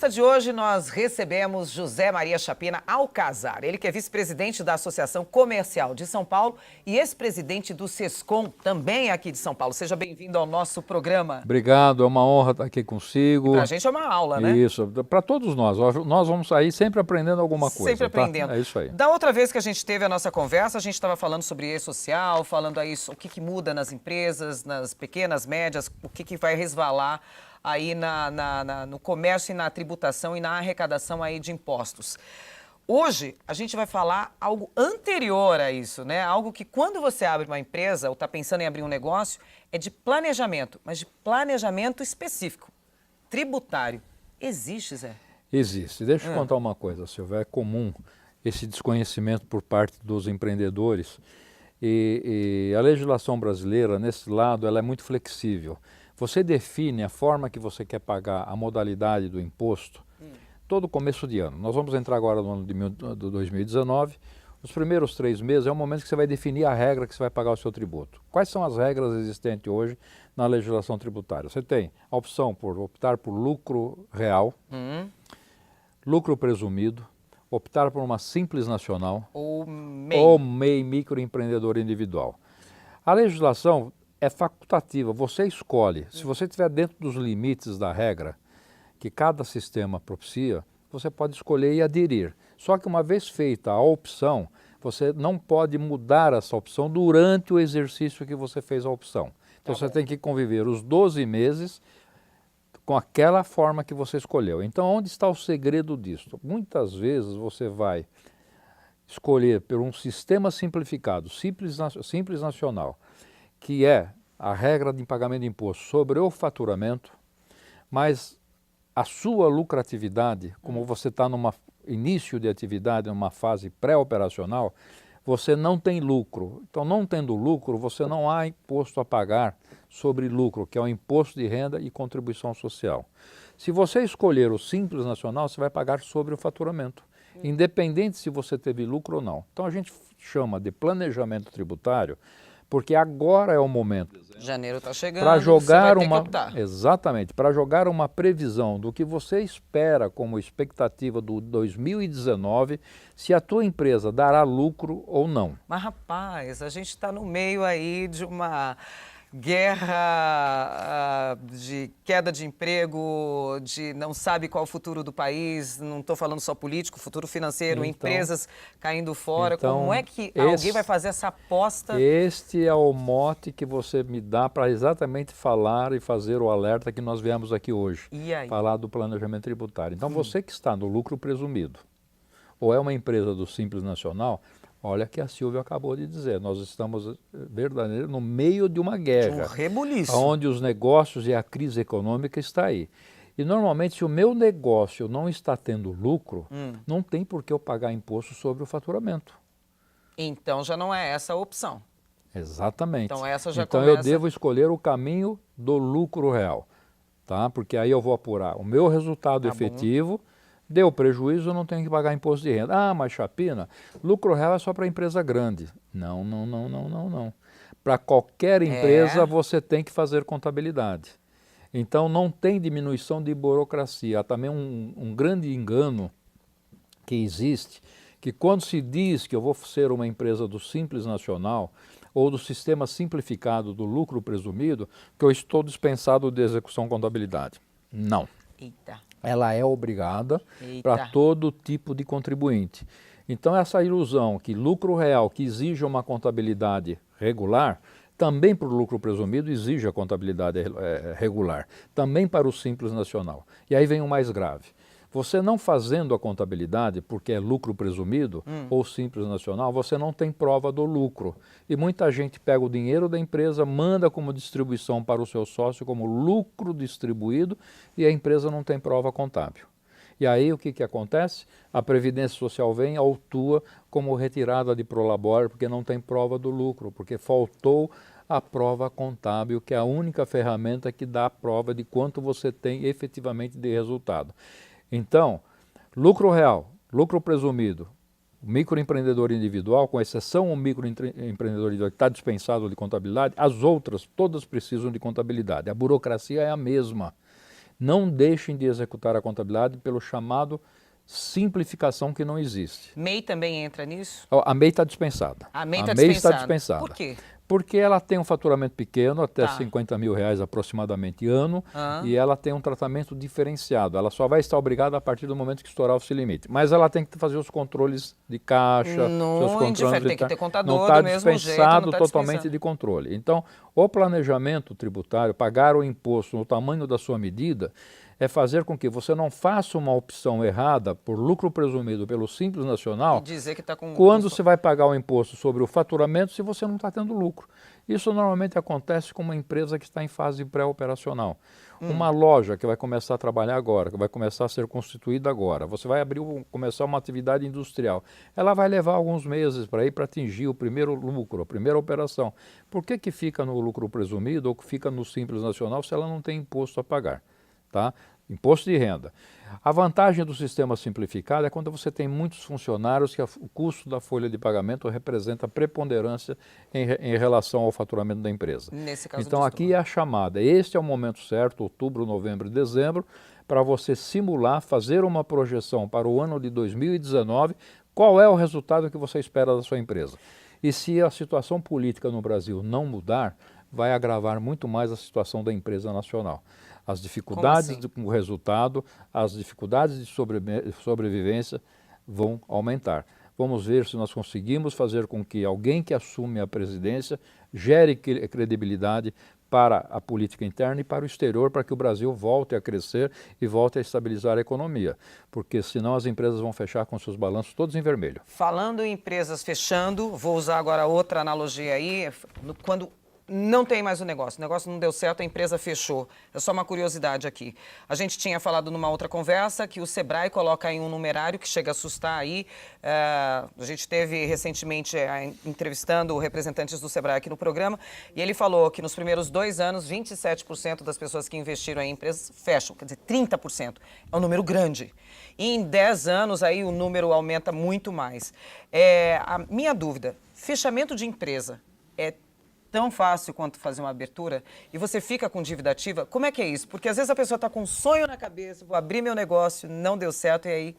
entrevista de hoje nós recebemos José Maria Chapina Alcazar, ele que é vice-presidente da Associação Comercial de São Paulo e ex-presidente do Sescom, também aqui de São Paulo. Seja bem-vindo ao nosso programa. Obrigado, é uma honra estar aqui consigo. Pra gente é uma aula, né? Isso, para todos nós. Nós vamos sair sempre aprendendo alguma coisa. Sempre aprendendo. Tá? É isso aí. Da outra vez que a gente teve a nossa conversa, a gente estava falando sobre e-social, falando aí o que muda nas empresas, nas pequenas, médias, o que vai resvalar aí no comércio e na tributação e na arrecadação aí de impostos. Hoje, a gente vai falar algo anterior a isso, né? Algo que quando você abre uma empresa ou está pensando em abrir um negócio, é de planejamento, mas de planejamento específico, tributário. Existe, Zé? Existe. Deixa eu contar uma coisa, Silvia. É comum esse desconhecimento por parte dos empreendedores e a legislação brasileira, nesse lado, ela é muito flexível. Você define a forma que você quer pagar, a modalidade do imposto, todo começo de ano. Nós vamos entrar agora no ano de 2019. Os primeiros 3 meses é o momento que você vai definir a regra que você vai pagar o seu tributo. Quais são as regras existentes hoje na legislação tributária? Você tem a opção por optar por lucro real, lucro presumido, optar por uma simples nacional ou MEI, microempreendedor individual. A legislação é facultativa, você escolhe. Se você estiver dentro dos limites da regra que cada sistema propicia, você pode escolher e aderir. Só que uma vez feita a opção, você não pode mudar essa opção durante o exercício que você fez a opção. Então você tem que conviver os 12 meses com aquela forma que você escolheu. Então onde está o segredo disso? Muitas vezes você vai escolher por um sistema simplificado, simples nacional, que é a regra de pagamento de imposto sobre o faturamento, mas a sua lucratividade, como você está num início de atividade, numa fase pré-operacional, você não tem lucro. Então, não tendo lucro, você não há imposto a pagar sobre lucro, que é o imposto de renda e contribuição social. Se você escolher o Simples Nacional, você vai pagar sobre o faturamento, independente se você teve lucro ou não. Então, a gente chama de planejamento tributário, porque agora é o momento. Janeiro está chegando, para jogar você vai ter que optar. Exatamente, para jogar uma previsão do que você espera como expectativa do 2019, se a tua empresa dará lucro ou não. Mas, rapaz, a gente está no meio aí de uma guerra de queda de emprego, de não sabe qual é o futuro do país, não estou falando só político, futuro financeiro, empresas caindo fora. Como é que alguém vai fazer essa aposta? Este é o mote que você me dá para exatamente falar e fazer o alerta que nós viemos aqui hoje. E aí? Falar do planejamento tributário. Então você que está no lucro presumido, ou é uma empresa do Simples Nacional, olha que a Silvia acabou de dizer, nós estamos verdadeiramente no meio de uma guerra, onde os negócios e a crise econômica está aí. E normalmente se o meu negócio não está tendo lucro, não tem por que eu pagar imposto sobre o faturamento. Então já não é essa a opção. Exatamente. Então essa já eu devo escolher o caminho do lucro real, tá? Porque aí eu vou apurar o meu resultado efetivo. Deu prejuízo, eu não tenho que pagar imposto de renda. Ah, mas Chapina, lucro real é só para empresa grande. Não. Para qualquer empresa você tem que fazer contabilidade. Então não tem diminuição de burocracia. Há também um grande engano que existe, que quando se diz que eu vou ser uma empresa do Simples Nacional ou do sistema simplificado do lucro presumido, que eu estou dispensado de execução contabilidade. Não. Eita. Ela é obrigada para todo tipo de contribuinte. Então essa ilusão que lucro real, que exige uma contabilidade regular, também para o lucro presumido exige a contabilidade regular, também para o Simples Nacional. E aí vem o mais grave. Você não fazendo a contabilidade, porque é lucro presumido ou Simples Nacional, você não tem prova do lucro. E muita gente pega o dinheiro da empresa, manda como distribuição para o seu sócio como lucro distribuído e a empresa não tem prova contábil. E aí o que acontece? A Previdência Social vem, autua como retirada de prolabore, porque não tem prova do lucro, porque faltou a prova contábil, que é a única ferramenta que dá a prova de quanto você tem efetivamente de resultado. Então, lucro real, lucro presumido, o microempreendedor individual, com exceção o microempreendedor individual que está dispensado de contabilidade, as outras todas precisam de contabilidade. A burocracia é a mesma. Não deixem de executar a contabilidade pelo chamado simplificação que não existe. MEI também entra nisso? A MEI está dispensada. A MEI está dispensada. Por quê? Porque ela tem um faturamento pequeno, até Tá. 50 mil reais aproximadamente ano, Ah. e ela tem um tratamento diferenciado. Ela só vai estar obrigada a partir do momento que estourar o limite. Mas ela tem que fazer os controles de caixa, Não seus controles tem que ter contador não está do mesmo jeito, dispensado não tá totalmente dispensando. de controle. Então, o planejamento tributário, pagar o imposto no tamanho da sua medida, é fazer com que você não faça uma opção errada por lucro presumido pelo Simples Nacional, E dizer que está com... quando você vai pagar o imposto sobre o faturamento se você não está tendo lucro. Isso normalmente acontece com uma empresa que está em fase pré-operacional. Uma loja que vai começar a trabalhar agora, que vai começar a ser constituída agora, você vai começar uma atividade industrial. Ela vai levar alguns meses para atingir o primeiro lucro, a primeira operação. Por que fica no lucro presumido ou que fica no Simples Nacional se ela não tem imposto a pagar? Tá? Imposto de renda. A vantagem do sistema simplificado é quando você tem muitos funcionários que o custo da folha de pagamento representa preponderância em relação ao faturamento da empresa. Nesse caso, então aqui é a chamada. Este é o momento certo, outubro, novembro e dezembro, para você simular, fazer uma projeção para o ano de 2019, qual é o resultado que você espera da sua empresa. E se a situação política no Brasil não mudar, vai agravar muito mais a situação da empresa nacional. As dificuldades com o resultado, as dificuldades de sobrevivência vão aumentar. Vamos ver se nós conseguimos fazer com que alguém que assume a presidência gere credibilidade para a política interna e para o exterior, para que o Brasil volte a crescer e volte a estabilizar a economia. Porque senão as empresas vão fechar com seus balanços todos em vermelho. Falando em empresas fechando, vou usar agora outra analogia aí, quando não tem mais o negócio não deu certo, a empresa fechou. É só uma curiosidade aqui. A gente tinha falado numa outra conversa que o Sebrae coloca aí um numerário que chega a assustar aí. A gente teve recentemente entrevistando representantes do Sebrae aqui no programa e ele falou que nos primeiros 2 anos, 27% das pessoas que investiram em empresas fecham, quer dizer, 30%. É um número grande. E em 10 anos aí o número aumenta muito mais. A minha dúvida, fechamento de empresa é tão fácil quanto fazer uma abertura e você fica com dívida ativa? Como é que é isso? Porque às vezes a pessoa está com um sonho na cabeça, vou abrir meu negócio, não deu certo e aí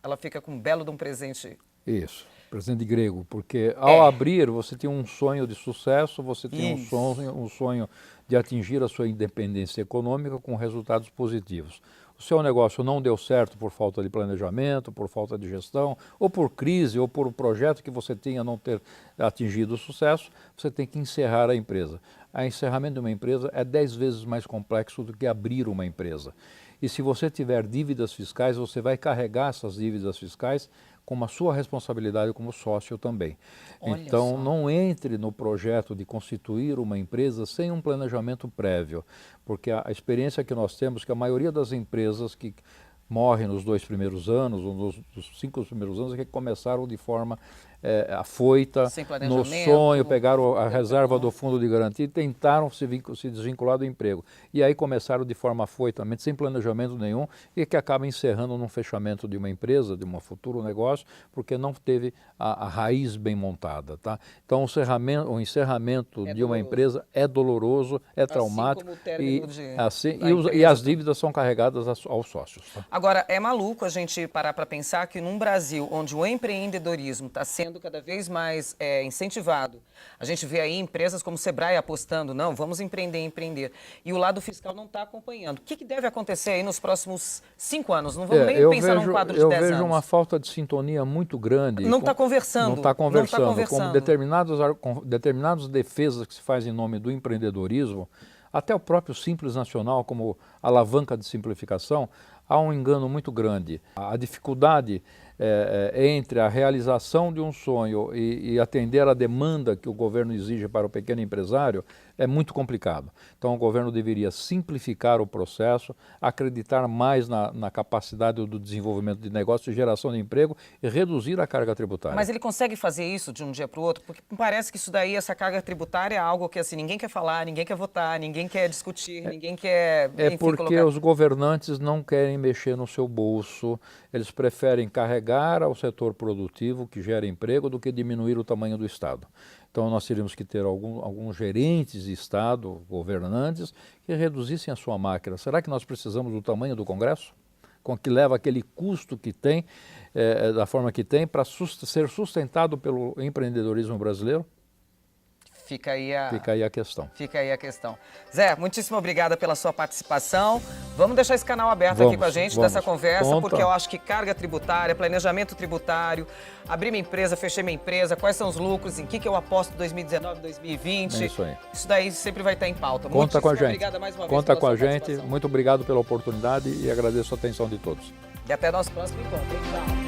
ela fica com um belo de um presente. Isso, presente grego, porque ao abrir você tem um sonho de sucesso, você tem um sonho de atingir a sua independência econômica com resultados positivos. O seu negócio não deu certo por falta de planejamento, por falta de gestão, ou por crise, ou por um projeto que você tenha não ter atingido o sucesso, você tem que encerrar a empresa. O encerramento de uma empresa é 10 vezes mais complexo do que abrir uma empresa. E se você tiver dívidas fiscais, você vai carregar essas dívidas fiscais como a sua responsabilidade como sócio também. Olha então, só. não entre no projeto de constituir uma empresa sem um planejamento prévio, porque a experiência que nós temos, que a maioria das empresas que morrem nos 2 primeiros anos, ou nos 5 primeiros anos, é que começaram de forma afoita, Sem no planejamento, sonho, pegaram a reserva do fundo de garantia e tentaram se desvincular do emprego. E aí começaram de forma afoitamente, sem planejamento nenhum, e que acaba encerrando num fechamento de uma empresa, de um futuro negócio, porque não teve a raiz bem montada. Tá? Então o encerramento de uma empresa é doloroso, é traumático, como o término e as dívidas são carregadas aos sócios. Tá? Agora, é maluco a gente parar para pensar que num Brasil onde o empreendedorismo está sendo cada vez mais incentivado, a gente vê aí empresas como o Sebrae apostando, não, vamos empreender. E o lado fiscal não está acompanhando. O que deve acontecer aí nos próximos 5 anos? Não vamos nem pensar num quadro de 10 anos. Eu vejo uma falta de sintonia muito grande. Não está conversando. Não está conversando. Como determinadas defesas que se fazem em nome do empreendedorismo, até o próprio Simples Nacional, como alavanca de simplificação, há um engano muito grande. A dificuldade entre a realização de um sonho e atender a demanda que o governo exige para o pequeno empresário é muito complicado. Então o governo deveria simplificar o processo, acreditar mais na capacidade do desenvolvimento de negócio e geração de emprego e reduzir a carga tributária. Mas ele consegue fazer isso de um dia para o outro? Porque parece que isso daí, essa carga tributária é algo que assim, ninguém quer falar, ninguém quer votar, ninguém quer discutir, ninguém quer... Enfim, porque os governantes não querem mexer no seu bolso, eles preferem carregar ao setor produtivo que gera emprego do que diminuir o tamanho do Estado. Então nós teríamos que ter alguns gerentes de Estado, governantes, que reduzissem a sua máquina. Será que nós precisamos do tamanho do Congresso? Com que leva aquele custo que tem, da forma que tem, para ser sustentado pelo empreendedorismo brasileiro? Fica aí a questão. Fica aí a questão. Zé, muitíssimo obrigada pela sua participação. Vamos deixar esse canal aberto aqui com a gente, dessa conversa, porque eu acho que carga tributária, planejamento tributário, abrir minha empresa, fechei minha empresa, quais são os lucros, em que eu aposto em 2019, 2020. É isso aí. Isso daí sempre vai estar em pauta. Conta com a gente. Obrigada mais uma vez Conta pela com a sua gente. participação. Muito obrigado pela oportunidade e agradeço a atenção de todos. E até nosso próximo encontro, hein? Tchau.